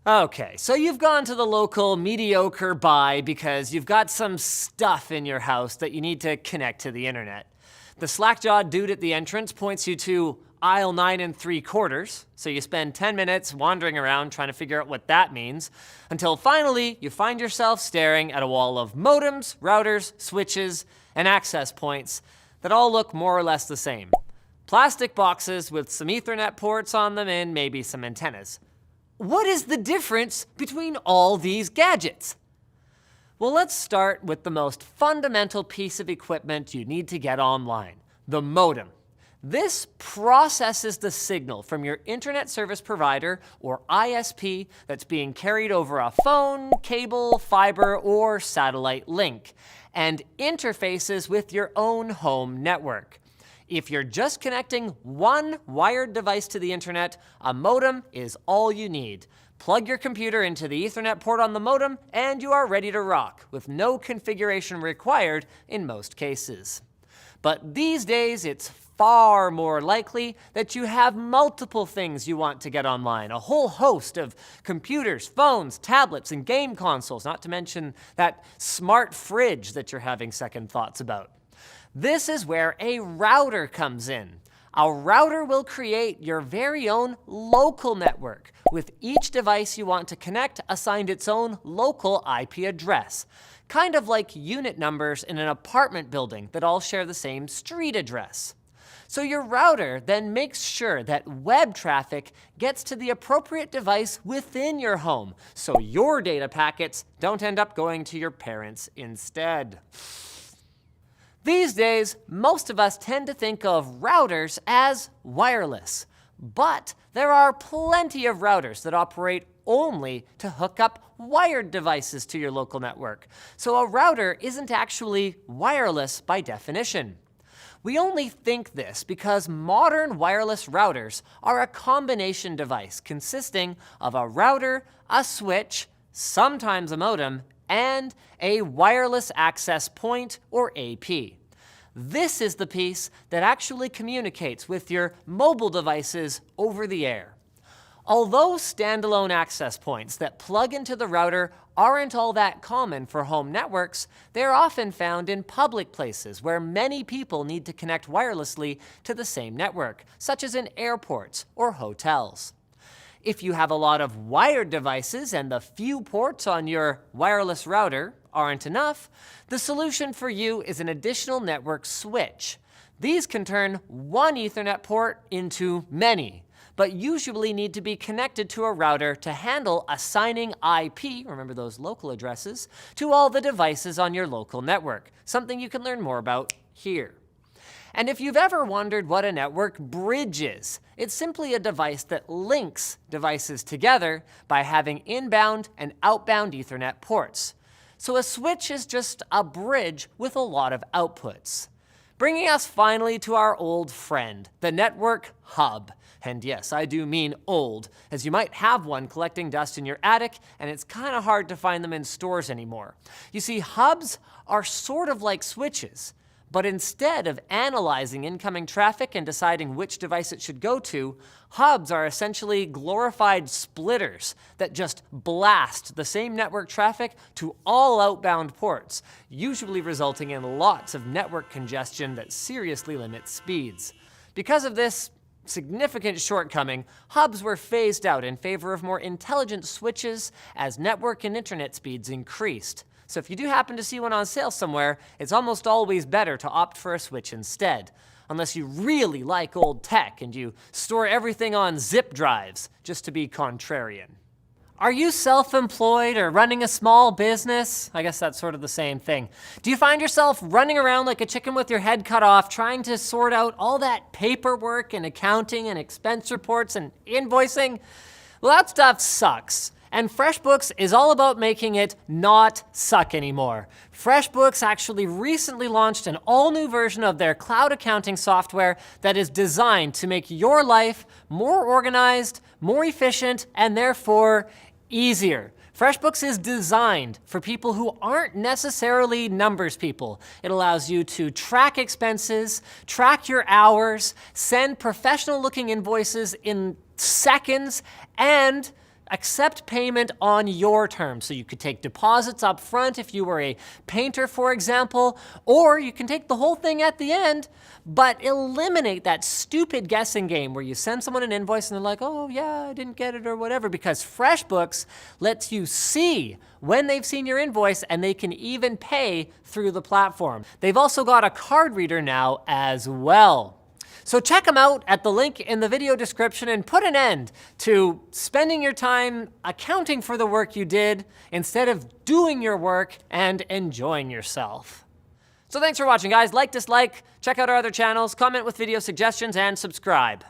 Okay, so you've gone to the local mediocre buy because you've got some stuff in your house that you need to connect to the internet. The slack-jawed dude at the entrance points you to aisle 9 3/4, so you spend 10 minutes wandering around trying to figure out what that means, until finally you find yourself staring at a wall of modems, routers, switches, and access points that all look more or less the same. Plastic boxes with some Ethernet ports on them and maybe some antennas. What is the difference between all these gadgets? Well, let's start with the most fundamental piece of equipment you need to get online, the modem. This processes the signal from your internet service provider, or ISP, that's being carried over a phone, cable, fiber, or satellite link, and interfaces with your own home network. If you're just connecting one wired device to the internet, a modem is all you need. Plug your computer into the Ethernet port on the modem, and you are ready to rock, with no configuration required in most cases. But these days, it's far more likely that you have multiple things you want to get online, a whole host of computers, phones, tablets, and game consoles, not to mention that smart fridge that you're having second thoughts about. This is where a router comes in. A router will create your very own local network, with each device you want to connect assigned its own local IP address, kind of like unit numbers in an apartment building that all share the same street address. So your router then makes sure that web traffic gets to the appropriate device within your home, so your data packets don't end up going to your parents instead. These days, most of us tend to think of routers as wireless, but there are plenty of routers that operate only to hook up wired devices to your local network. So a router isn't actually wireless by definition. We only think this because modern wireless routers are a combination device consisting of a router, a switch, sometimes a modem, and a wireless access point, or AP. This is the piece that actually communicates with your mobile devices over the air. Although standalone access points that plug into the router aren't all that common for home networks, they're often found in public places where many people need to connect wirelessly to the same network, such as in airports or hotels. If you have a lot of wired devices and the few ports on your wireless router aren't enough, the solution for you is an additional network switch. These can turn one Ethernet port into many, but usually need to be connected to a router to handle assigning IP, remember those local addresses, to all the devices on your local network, something you can learn more about here. And if you've ever wondered what a network bridge is, it's simply a device that links devices together by having inbound and outbound Ethernet ports. So a switch is just a bridge with a lot of outputs. Bringing us finally to our old friend, the network hub. And yes, I do mean old, as you might have one collecting dust in your attic, and it's kind of hard to find them in stores anymore. You see, hubs are sort of like switches. But instead of analyzing incoming traffic and deciding which device it should go to, hubs are essentially glorified splitters that just blast the same network traffic to all outbound ports, usually resulting in lots of network congestion that seriously limits speeds. Because of this significant shortcoming, hubs were phased out in favor of more intelligent switches as network and internet speeds increased. So if you do happen to see one on sale somewhere, it's almost always better to opt for a switch instead, unless you really like old tech and you store everything on zip drives, just to be contrarian. Are you self-employed or running a small business? I guess that's sort of the same thing. Do you find yourself running around like a chicken with your head cut off, trying to sort out all that paperwork and accounting and expense reports and invoicing? Well, that stuff sucks. And FreshBooks is all about making it not suck anymore. FreshBooks actually recently launched an all-new version of their cloud accounting software that is designed to make your life more organized, more efficient, and therefore easier. FreshBooks is designed for people who aren't necessarily numbers people. It allows you to track expenses, track your hours, send professional-looking invoices in seconds, and accept payment on your terms. So you could take deposits up front if you were a painter, for example, or you can take the whole thing at the end, but eliminate that stupid guessing game where you send someone an invoice and they're like, oh yeah, I didn't get it or whatever, because FreshBooks lets you see when they've seen your invoice and they can even pay through the platform. They've also got a card reader now as well. So check them out at the link in the video description and put an end to spending your time accounting for the work you did instead of doing your work and enjoying yourself. So thanks for watching, guys. Like, dislike, check out our other channels, comment with video suggestions, and subscribe.